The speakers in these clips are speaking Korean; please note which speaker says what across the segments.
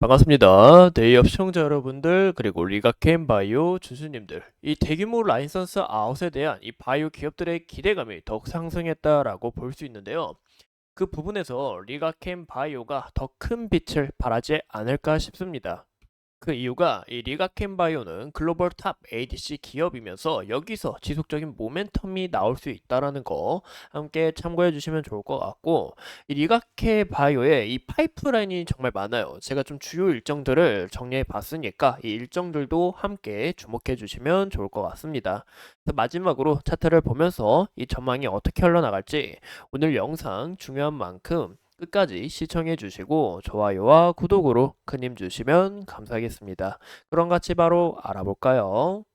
Speaker 1: 반갑습니다. 데이업 시청자 여러분들, 그리고 리가캠 바이오 준수님들. 이 대규모 라이선스 아웃에 대한 이 바이오 기업들의 기대감이 더욱 상승했다라고 볼 수 있는데요. 그 부분에서 리가캠 바이오가 더 큰 빛을 발하지 않을까 싶습니다. 그 이유가 이 리가켄바이오는 글로벌 탑 ADC 기업이면서 여기서 지속적인 모멘텀이 나올 수 있다라는 거 함께 참고해 주시면 좋을 것 같고, 이 리가켄바이오의 이 파이프라인이 정말 많아요. 제가 좀 주요 일정들을 정리해 봤으니까 이 일정들도 함께 주목해 주시면 좋을 것 같습니다. 그래서 마지막으로 차트를 보면서 이 전망이 어떻게 흘러나갈지 오늘 영상 중요한 만큼 끝까지 시청해 주시고 좋아요와 구독으로 큰 힘 주시면 감사하겠습니다. 그럼 같이 바로 알아볼까요?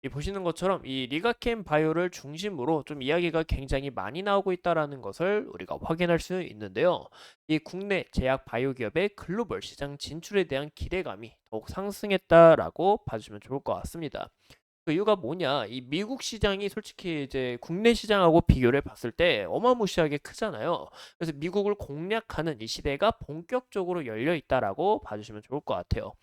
Speaker 1: 이 보시는 것처럼 이 리가켄 바이오를 중심으로 좀 이야기가 굉장히 많이 나오고 있다라는 것을 우리가 확인할 수 있는데요. 이 국내 제약 바이오 기업의 글로벌 시장 진출에 대한 기대감이 더욱 상승했다라고 봐주시면 좋을 것 같습니다. 그 이유가 뭐냐? 이 미국 시장이 솔직히 이제 국내 시장하고 비교를 봤을 때 어마무시하게 크잖아요. 그래서 미국을 공략하는 이 시대가 본격적으로 열려 있다라고 봐주시면 좋을 것 같아요.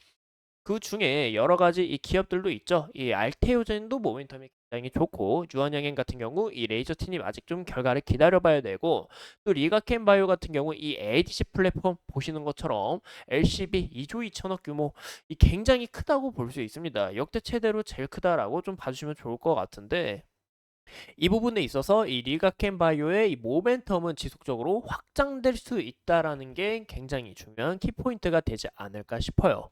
Speaker 1: 그 중에 여러 가지 이 기업들도 있죠. 이 알테오젠도 모멘텀이 굉장히 좋고, 유한양행 같은 경우 이 레이저티님 아직 좀 결과를 기다려봐야 되고, 또 리가켄 바이오 같은 경우 이 ADC 플랫폼 보시는 것처럼 LCB 2조 2천억 규모, 이 굉장히 크다고 볼 수 있습니다. 역대 최대로 제일 크다라고 좀 봐주시면 좋을 것 같은데, 이 부분에 있어서 이 리가켄 바이오의 이 모멘텀은 지속적으로 확장될 수 있다라는 게 굉장히 중요한 키포인트가 되지 않을까 싶어요.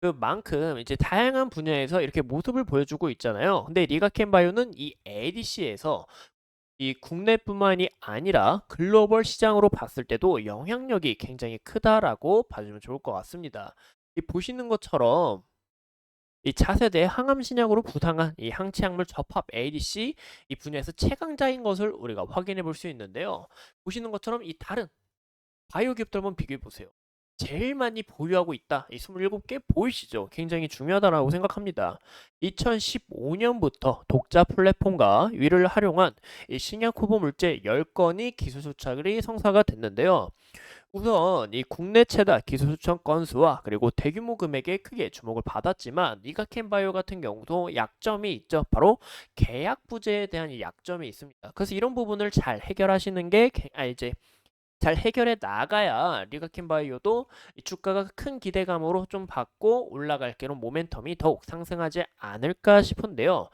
Speaker 1: 그만큼 이제 다양한 분야에서 이렇게 모습을 보여주고 있잖아요. 근데 리가켄 바이오는 이 ADC에서 이 국내뿐만이 아니라 글로벌 시장으로 봤을 때도 영향력이 굉장히 크다라고 봐주면 좋을 것 같습니다. 이 보시는 것처럼 이 차세대 항암 신약으로 부상한 이 항체약물 접합 ADC 이 분야에서 최강자인 것을 우리가 확인해 볼 수 있는데요. 보시는 것처럼 이 다른 바이오 기업들 한번 비교해 보세요. 제일 많이 보유하고 있다. 이 27개 보이시죠? 굉장히 중요하다라고 생각합니다. 2015년부터 독자 플랫폼과 위를 활용한 이 신약 후보 물질 10건이 기술 수착이 성사가 됐는데요. 우선 이 국내 최다 기술 수청 건수와 그리고 대규모 금액에 크게 주목을 받았지만 니가켄바이오 같은 경우도 약점이 있죠. 바로 계약 부재에 대한 이 약점이 있습니다. 그래서 이런 부분을 잘 해결하시는 게 이제 잘 해결해 나가야 리가킨바이오도 이 주가가 큰 기대감으로 좀 받고 올라갈 게로 모멘텀이 더욱 상승하지 않을까 싶은데요.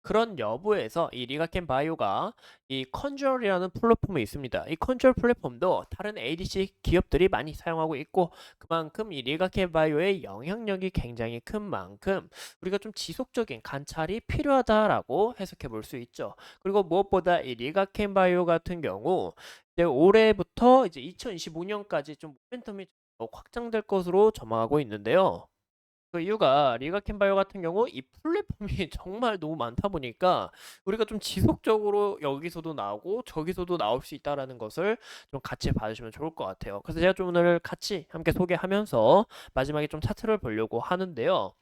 Speaker 1: 그런 여부에서 이 리가켄 바이오가 이 컨주얼이라는 플랫폼이 있습니다. 이 컨주얼 플랫폼도 다른 ADC 기업들이 많이 사용하고 있고, 그만큼 이 리가켄 바이오의 영향력이 굉장히 큰 만큼 우리가 좀 지속적인 관찰이 필요하다라고 해석해 볼 수 있죠. 그리고 무엇보다 이 리가켄 바이오 같은 경우 이제 올해부터 이제 2025년까지 좀 모멘텀이 확장될 것으로 전망하고 있는데요. 그 이유가 리가켄바이오 같은 경우 이 플랫폼이 정말 너무 많다 보니까 우리가 좀 지속적으로 여기서도 나오고 저기서도 나올 수 있다라는 것을 좀 같이 봐주시면 좋을 것 같아요. 그래서 제가 좀 오늘 같이 함께 소개하면서 마지막에 좀 차트를 보려고 하는데요.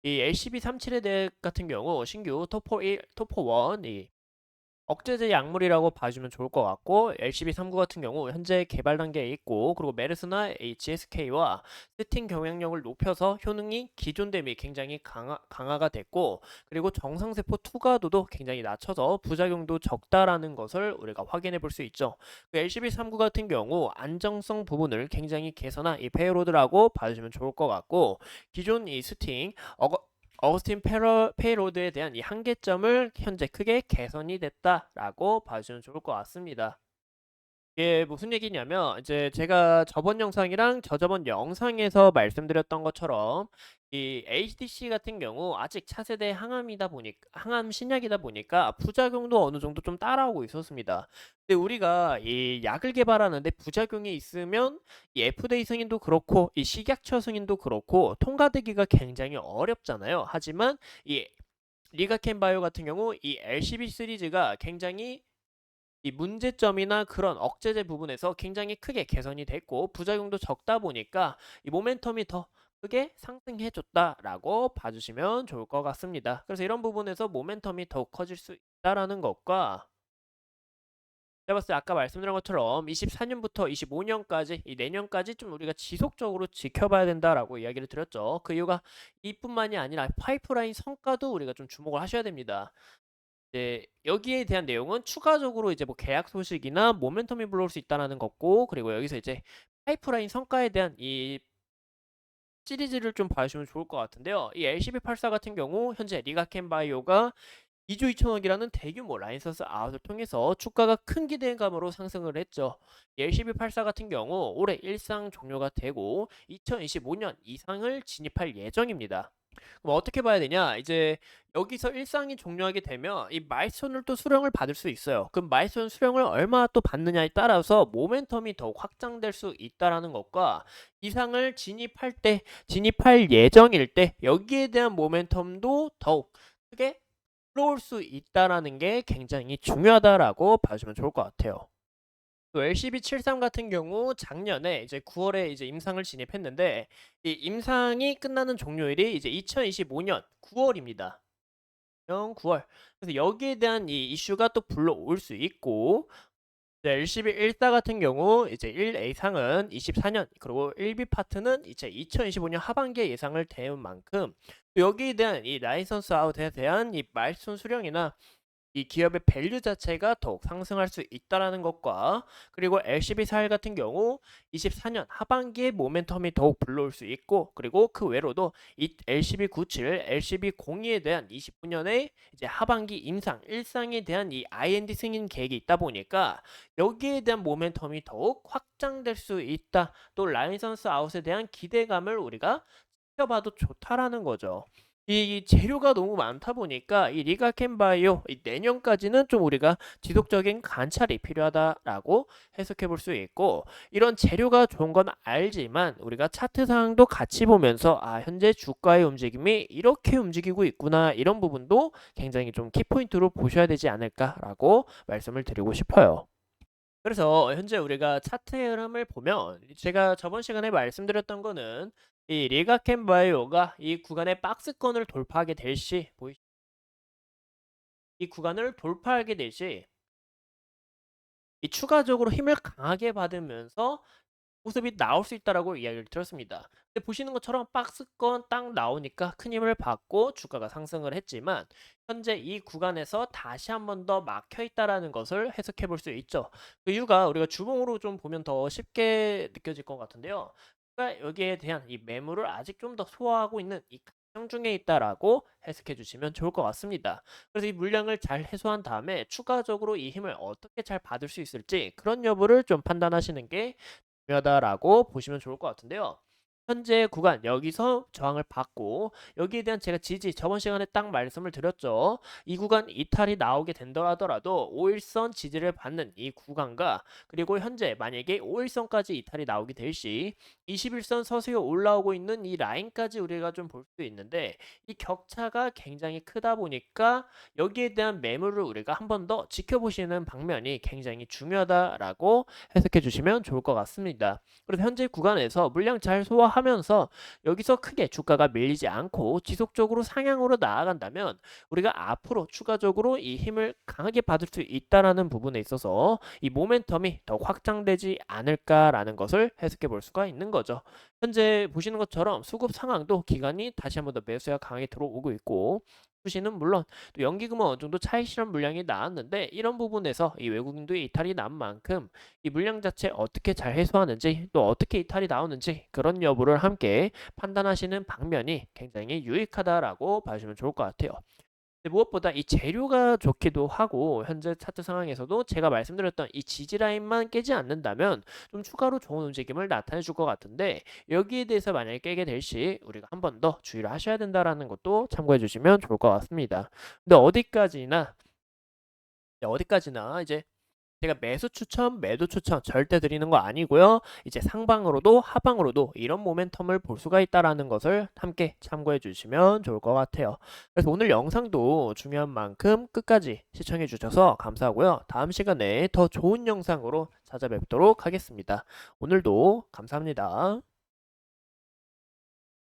Speaker 1: 이 LCB 37에 대해 같은 경우 신규 토포 1, 토포 1, 이 억제제 약물이라고 봐주면 좋을 것 같고, LCB39 같은 경우 현재 개발 단계에 있고, 그리고 메르스나 HSK와 세팅 경향력을 높여서 효능이 기존 대비 굉장히 강화가 됐고, 그리고 정상세포 투과도도 굉장히 낮춰서 부작용도 적다라는 것을 우리가 확인해 볼 수 있죠. 그 LCB39 같은 경우 안정성 부분을 굉장히 개선한 이 페이로드라고 봐주시면 좋을 것 같고, 기존 이 스팅 어거스틴 페이로드에 대한 이 한계점을 현재 크게 개선이 됐다라고 봐주면 좋을 것 같습니다. 이게 무슨 얘기냐면 이제 제가 저번 영상이랑 저저번 영상에서 말씀드렸던 것처럼 이 HTC 같은 경우 아직 차세대 항암이다 보니까 항암 신약이다 보니까 부작용도 어느 정도 좀 따라오고 있었습니다. 근데 우리가 이 약을 개발하는데 부작용이 있으면 이 FDA 승인도 그렇고 이 식약처 승인도 그렇고 통과되기가 굉장히 어렵잖아요. 하지만 이 리가켄 바이오 같은 경우 이 LCB 시리즈가 굉장히 이 문제점이나 그런 억제제 부분에서 굉장히 크게 개선이 됐고 부작용도 적다 보니까 이 모멘텀이 더 크게 상승해 줬다라고 봐주시면 좋을 것 같습니다. 그래서 이런 부분에서 모멘텀이 더욱 커질 수 있다라는 것과 제가 봤을 때 아까 말씀드린 것처럼 24년부터 25년까지 이 내년까지 좀 우리가 지속적으로 지켜봐야 된다라고 이야기를 드렸죠. 그 이유가 이뿐만이 아니라 파이프라인 성과도 우리가 좀 주목을 하셔야 됩니다. 이제 여기에 대한 내용은 추가적으로 이제 뭐 계약 소식이나 모멘텀이 불러올 수 있다라는 거고, 그리고 여기서 이제 파이프라인 성과에 대한 이 시리즈를 좀 봐주시면 좋을 것 같은데요. 이 LCB84 같은 경우 현재 리가켄바이오가 2조 2천억이라는 대규모 라이선스 아웃을 통해서 주가가 큰 기대감으로 상승을 했죠. LCB84 같은 경우 올해 일상 종료가 되고 2025년 이상을 진입할 예정입니다. 그럼 어떻게 봐야 되냐? 이제 여기서 일상이 종료하게 되면 이 마일스톤을 또 수령을 받을 수 있어요. 그럼 마일스톤 수령을 얼마나 또 받느냐에 따라서 모멘텀이 더욱 확장될 수 있다라는 것과 이상을 진입할 예정일 때 여기에 대한 모멘텀도 더욱 크게 끌어올 수 있다라는 게 굉장히 중요하다라고 봐주면 좋을 것 같아요. 또 LCB73 같은 경우 작년에 이제 9월에 이제 임상을 진입했는데 이 임상이 끝나는 종료일이 이제 2025년 9월입니다. 9월. 그래서 여기에 대한 이 이슈가 또 불러올 수 있고, LCB14 같은 경우 이제 1A상은 24년, 그리고 1B 파트는 이제 2025년 하반기에 예상을 대운 만큼 여기에 대한 이 라이선스 아웃에 대한 이 말손 수령이나 이 기업의 밸류 자체가 더욱 상승할 수 있다라는 것과, 그리고 LCB41 같은 경우 24년 하반기에 모멘텀이 더욱 불러올 수 있고, 그리고 그 외로도 이 LCB97, LCB02에 대한 29년에 이제 하반기 임상, 일상에 대한 이 IND 승인 계획이 있다 보니까 여기에 대한 모멘텀이 더욱 확장될 수 있다. 또 라이선스 아웃에 대한 기대감을 우리가 지켜봐도 좋다라는 거죠. 이 재료가 너무 많다 보니까 이 리가켄바이오 이 내년까지는 좀 우리가 지속적인 관찰이 필요하다라고 해석해 볼 수 있고, 이런 재료가 좋은 건 알지만 우리가 차트 상황도 같이 보면서 현재 주가의 움직임이 이렇게 움직이고 있구나, 이런 부분도 굉장히 좀 키포인트로 보셔야 되지 않을까라고 말씀을 드리고 싶어요. 그래서 현재 우리가 차트의 흐름을 보면 제가 저번 시간에 말씀드렸던 거는 이 리가켄바이오가 이 구간의 박스권을 돌파하게 될 시, 이 구간을 돌파하게 될 시 이 추가적으로 힘을 강하게 받으면서 모습이 나올 수 있다라고 이야기를 들었습니다. 근데 보시는 것처럼 박스권 딱 나오니까 큰 힘을 받고 주가가 상승을 했지만 현재 이 구간에서 다시 한 번 더 막혀 있다라는 것을 해석해 볼 수 있죠. 그 이유가 우리가 주봉으로 좀 보면 더 쉽게 느껴질 것 같은데요. 그러니까 여기에 대한 이 매물을 아직 좀 더 소화하고 있는 이 과정 중에 있다라고 해석해 주시면 좋을 것 같습니다. 그래서 이 물량을 잘 해소한 다음에 추가적으로 이 힘을 어떻게 잘 받을 수 있을지, 그런 여부를 좀 판단하시는 게 중요하다라고 보시면 좋을 것 같은데요. 현재 구간 여기서 저항을 받고 여기에 대한 제가 지지 저번 시간에 딱 말씀을 드렸죠. 이 구간 이탈이 나오게 된다 하더라도 5일선 지지를 받는 이 구간과, 그리고 현재 만약에 5일선까지 이탈이 나오게 될 시 21선 서서히 올라오고 있는 이 라인까지 우리가 좀 볼 수 있는데 이 격차가 굉장히 크다 보니까 여기에 대한 매물을 우리가 한 번 더 지켜보시는 방면이 굉장히 중요하다라고 해석해 주시면 좋을 것 같습니다. 그래서 현재 구간에서 물량 잘 소화하면서 여기서 크게 주가가 밀리지 않고 지속적으로 상향으로 나아간다면 우리가 앞으로 추가적으로 이 힘을 강하게 받을 수 있다라는 부분에 있어서 이 모멘텀이 더 확장되지 않을까라는 것을 해석해 볼 수가 있는 거죠. 현재 보시는 것처럼 수급 상황도 기간이 다시 한번 더 매수가 강하게 들어오고 있고, 수시는 물론 또 연기금은 어느 정도 차익 실현 물량이 나왔는데 이런 부분에서 이 외국인도의 이탈이 난 만큼 이 물량 자체 어떻게 잘 해소하는지, 또 어떻게 이탈이 나오는지, 그런 여부를 함께 판단하시는 방면이 굉장히 유익하다라고 봐주시면 좋을 것 같아요. 근데 무엇보다 이 재료가 좋기도 하고 현재 차트 상황에서도 제가 말씀드렸던 이 지지 라인만 깨지 않는다면 좀 추가로 좋은 움직임을 나타내 줄 것 같은데, 여기에 대해서 만약에 깨게 될 시 우리가 한 번 더 주의를 하셔야 된다라는 것도 참고해 주시면 좋을 것 같습니다. 근데 어디까지나 이제 제가 매수 추천, 매도 추천 절대 드리는 거 아니고요. 이제 상방으로도 하방으로도 이런 모멘텀을 볼 수가 있다라는 것을 함께 참고해 주시면 좋을 것 같아요. 그래서 오늘 영상도 중요한 만큼 끝까지 시청해 주셔서 감사하고요. 다음 시간에 더 좋은 영상으로 찾아뵙도록 하겠습니다. 오늘도 감사합니다.